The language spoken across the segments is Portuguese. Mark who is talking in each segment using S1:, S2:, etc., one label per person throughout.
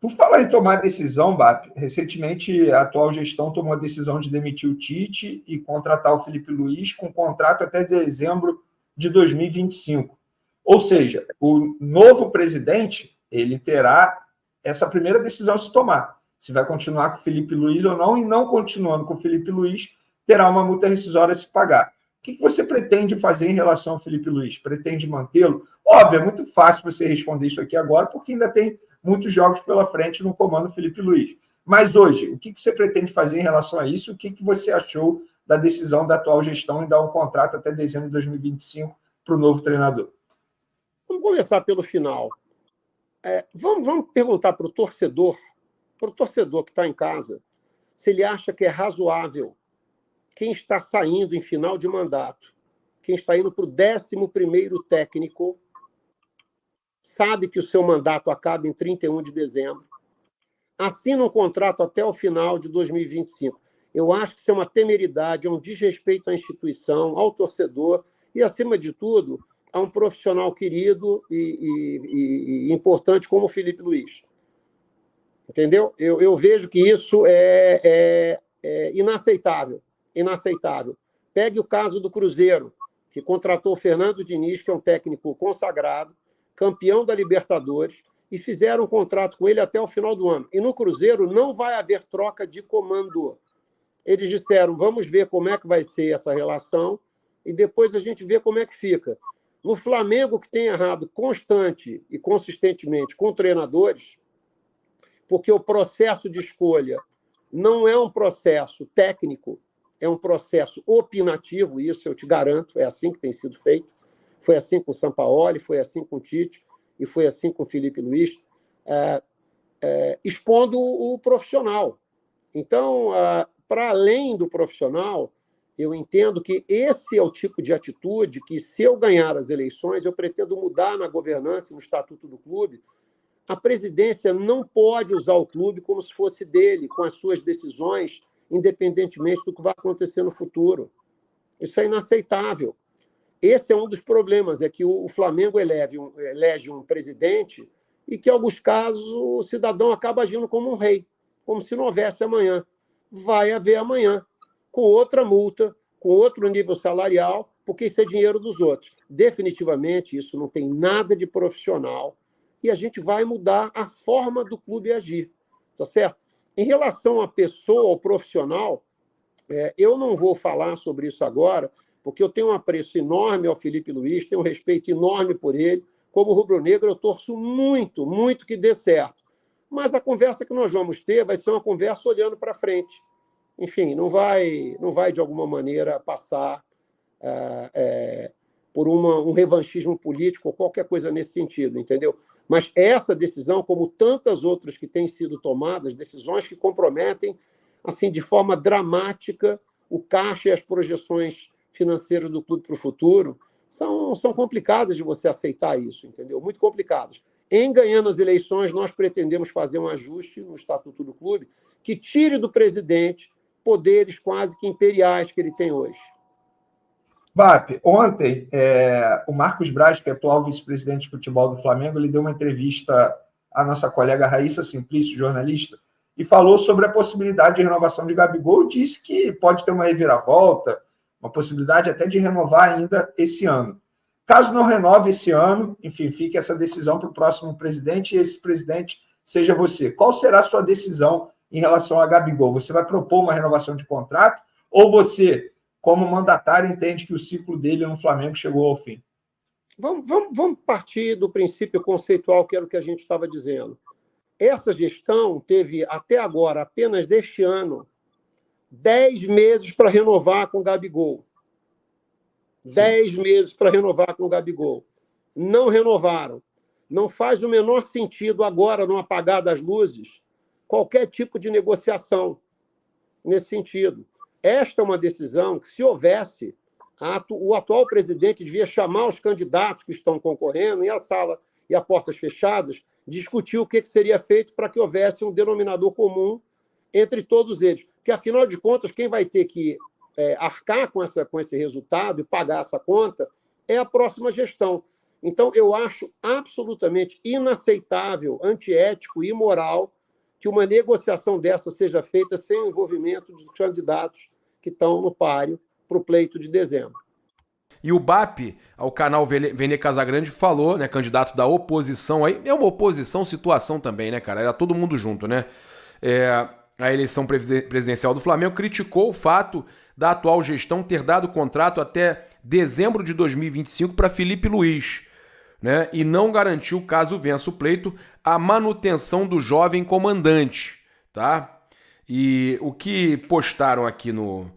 S1: Por falar em tomar decisão, BAP, recentemente a atual gestão tomou a decisão de demitir o Tite e contratar o Felipe Luiz com contrato até dezembro de 2025. Ou seja, o novo presidente ele terá essa primeira decisão a se tomar, se vai continuar com o Felipe Luiz ou não, e não continuando com o Felipe Luiz, terá uma multa rescisória a se pagar. O que você pretende fazer em relação ao Felipe Luiz? Pretende mantê-lo? Óbvio, é muito fácil você responder isso aqui agora, porque ainda tem muitos jogos pela frente no comando Felipe Luiz. Mas hoje, o que você pretende fazer em relação a isso? O que você achou da decisão da atual gestão em dar um contrato até dezembro de 2025 para o novo treinador?
S2: Vamos começar pelo final. Vamos perguntar para o torcedor que está em casa, se ele acha que é razoável quem está saindo em final de mandato, quem está indo para o 11º técnico, sabe que o seu mandato acaba em 31 de dezembro, assina um contrato até o final de 2025. Eu acho que isso é uma temeridade, é um desrespeito à instituição, ao torcedor e, acima de tudo, a um profissional querido e importante como o Felipe Luiz. Entendeu? Eu vejo que isso é inaceitável. Inaceitável. Pegue o caso do Cruzeiro, que contratou o Fernando Diniz, que é um técnico consagrado, campeão da Libertadores, e fizeram um contrato com ele até o final do ano. E no Cruzeiro não vai haver troca de comando. Eles disseram, vamos ver como é que vai ser essa relação e depois a gente vê como é que fica. No Flamengo, que tem errado constante e consistentemente com treinadores, porque o processo de escolha não é um processo técnico, é um processo opinativo, isso eu te garanto, é assim que tem sido feito. Foi assim com o Sampaoli, foi assim com o Tite e foi assim com o Felipe Luiz, expondo o profissional. Então, para além do profissional, eu entendo que esse é o tipo de atitude que, se eu ganhar as eleições, eu pretendo mudar na governança, no estatuto do clube. A presidência não pode usar o clube como se fosse dele, com as suas decisões, independentemente do que vai acontecer no futuro. Isso é inaceitável. Esse é um dos problemas, é que o Flamengo elege um presidente e que, em alguns casos, o cidadão acaba agindo como um rei, como se não houvesse amanhã. Vai haver amanhã, com outra multa, com outro nível salarial, porque isso é dinheiro dos outros. Definitivamente, isso não tem nada de profissional e a gente vai mudar a forma do clube agir, tá certo? Em relação à pessoa, ao profissional, eu não vou falar sobre isso agora, porque eu tenho um apreço enorme ao Felipe Luiz, tenho um respeito enorme por ele. Como rubro-negro, eu torço muito, muito que dê certo. Mas a conversa que nós vamos ter vai ser uma conversa olhando para frente. Enfim, não vai, de alguma maneira, passar por um revanchismo político ou qualquer coisa nesse sentido, entendeu? Mas essa decisão, como tantas outras que têm sido tomadas, decisões que comprometem, assim, de forma dramática, o caixa e as projeções financeiras do clube para o futuro, são complicadas de você aceitar isso, entendeu? Muito complicadas. Em ganhando as eleições, nós pretendemos fazer um ajuste no estatuto do clube que tire do presidente poderes quase que imperiais que ele tem hoje.
S1: BAP, ontem, o Marcos Braz, que é atual vice-presidente de futebol do Flamengo, ele deu uma entrevista à nossa colega Raíssa Simplício, jornalista, e falou sobre a possibilidade de renovação de Gabigol e disse que pode ter uma reviravolta, uma possibilidade até de renovar ainda esse ano. Caso não renove esse ano, enfim, fique essa decisão para o próximo presidente e esse presidente seja você. Qual será a sua decisão em relação a Gabigol? Você vai propor uma renovação de contrato ou você, como mandatário, entende que o ciclo dele no Flamengo chegou ao fim?
S2: Vamos partir do princípio conceitual, que era o que a gente estava dizendo. Essa gestão teve, até agora, apenas deste ano, 10 meses para renovar com o Gabigol. 10 meses para renovar com o Gabigol. Não renovaram. Não faz o menor sentido agora, no apagar das luzes, qualquer tipo de negociação nesse sentido. Esta é uma decisão que, se houvesse, o atual presidente devia chamar os candidatos que estão concorrendo em a sala e a portas fechadas, discutir o que seria feito para que houvesse um denominador comum entre todos eles. Porque, afinal de contas, quem vai ter que arcar com esse resultado e pagar essa conta é a próxima gestão. Então, eu acho absolutamente inaceitável, antiético e imoral que uma negociação dessa seja feita sem o envolvimento dos candidatos que estão no páreo para o pleito de dezembro.
S3: E o BAP, ao canal Vene Casagrande, falou, né, candidato da oposição, aí é uma oposição situação também, né, cara? Era todo mundo junto, né? A eleição presidencial do Flamengo criticou o fato da atual gestão ter dado contrato até dezembro de 2025 para Felipe Luiz, né? E não garantiu, caso vença o pleito, a manutenção do jovem comandante, tá? E o que postaram aqui no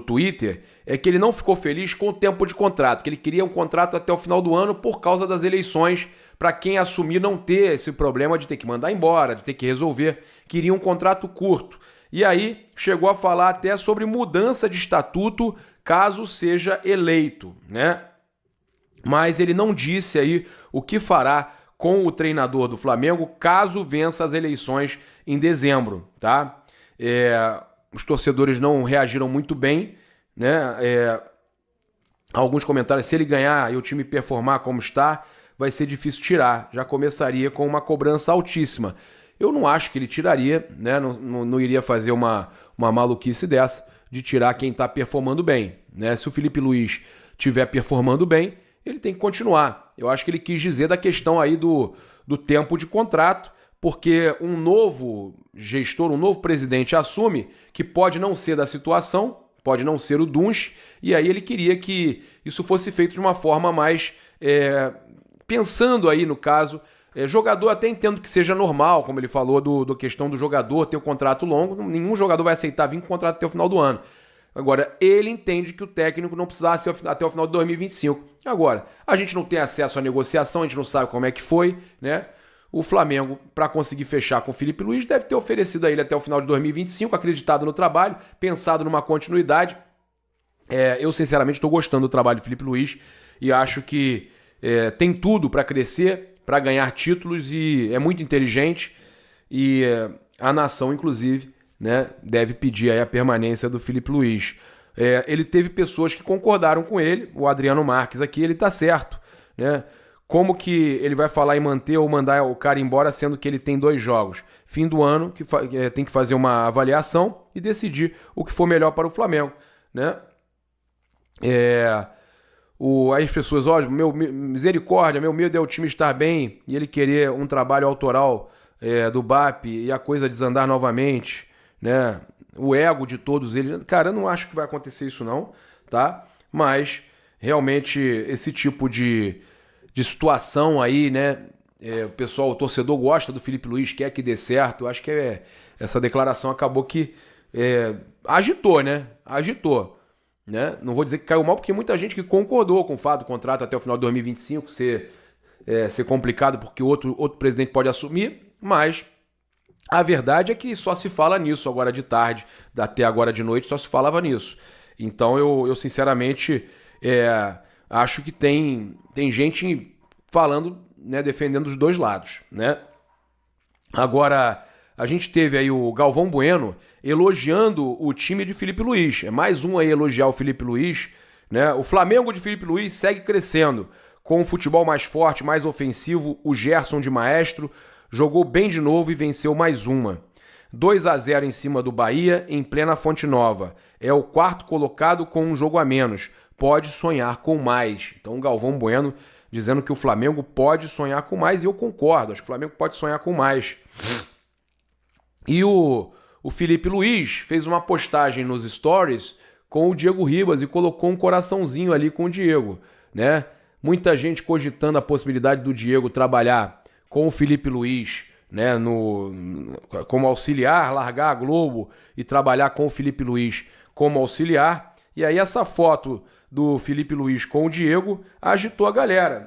S3: Twitter é que ele não ficou feliz com o tempo de contrato, que ele queria um contrato até o final do ano por causa das eleições, para quem assumir não ter esse problema de ter que mandar embora, de ter que resolver, queria um contrato curto. E aí chegou a falar até sobre mudança de estatuto caso seja eleito, né? Mas ele não disse aí o que fará com o treinador do Flamengo caso vença as eleições em dezembro, tá? Os torcedores não reagiram muito bem, né? Alguns comentários, se ele ganhar e o time performar como está, vai ser difícil tirar. Já começaria com uma cobrança altíssima. Eu não acho que ele tiraria, né? Não iria fazer uma maluquice dessa de tirar quem está performando bem, né? Se o Felipe Luiz estiver performando bem, ele tem que continuar. Eu acho que ele quis dizer da questão aí do tempo de contrato, porque um novo gestor, um novo presidente assume que pode não ser da situação, pode não ser o Dunche, e aí ele queria que isso fosse feito de uma forma mais, pensando aí no caso, jogador até entendo que seja normal, como ele falou, do questão do jogador ter o contrato longo, nenhum jogador vai aceitar vir com o contrato até o final do ano. Agora, ele entende que o técnico não precisava ser até o final de 2025. Agora, a gente não tem acesso à negociação, a gente não sabe como é que foi, né? O Flamengo, para conseguir fechar com o Felipe Luiz, deve ter oferecido a ele até o final de 2025, acreditado no trabalho, pensado numa continuidade. Eu, sinceramente, estou gostando do trabalho do Felipe Luiz e acho que tem tudo para crescer, para ganhar títulos e é muito inteligente. E a nação, inclusive, né, deve pedir aí a permanência do Felipe Luiz. Ele teve pessoas que concordaram com ele, o Adriano Marques aqui, ele tá certo, né? Como que ele vai falar em manter ou mandar o cara embora, sendo que ele tem 2 jogos? Fim do ano, que tem que fazer uma avaliação e decidir o que for melhor para o Flamengo, né? Aí as pessoas, misericórdia, meu medo é o time estar bem e ele querer um trabalho autoral do BAP e a coisa desandar novamente, né? O ego de todos eles. Cara, eu não acho que vai acontecer isso não, tá? Mas realmente esse tipo de situação aí, né? O torcedor gosta do Felipe Luiz, quer que dê certo. Eu acho que essa declaração acabou que agitou, né? Agitou, né? Não vou dizer que caiu mal, porque muita gente que concordou com o fato do contrato até o final de 2025 ser complicado, porque outro presidente pode assumir, mas a verdade é que só se fala nisso agora de tarde, até agora de noite, só se falava nisso. Então eu sinceramente acho que tem gente falando, né, defendendo os dois lados, né? Agora, a gente teve aí o Galvão Bueno elogiando o time de Felipe Luiz. É mais um aí elogiar o Felipe Luiz, né? O Flamengo de Felipe Luiz segue crescendo, com um futebol mais forte, mais ofensivo, o Gerson de maestro jogou bem de novo e venceu mais uma. 2-0 em cima do Bahia, em plena Fonte Nova. É o 4º colocado com um jogo a menos. Pode sonhar com mais. Então o Galvão Bueno dizendo que o Flamengo pode sonhar com mais, e eu concordo, acho que o Flamengo pode sonhar com mais. E o Felipe Luiz fez uma postagem nos stories com o Diego Ribas e colocou um coraçãozinho ali com o Diego, né? Muita gente cogitando a possibilidade do Diego trabalhar com o Felipe Luiz, né, como auxiliar, largar a Globo e trabalhar com o Felipe Luiz como auxiliar. E aí essa foto do Felipe Luiz com o Diego agitou a galera.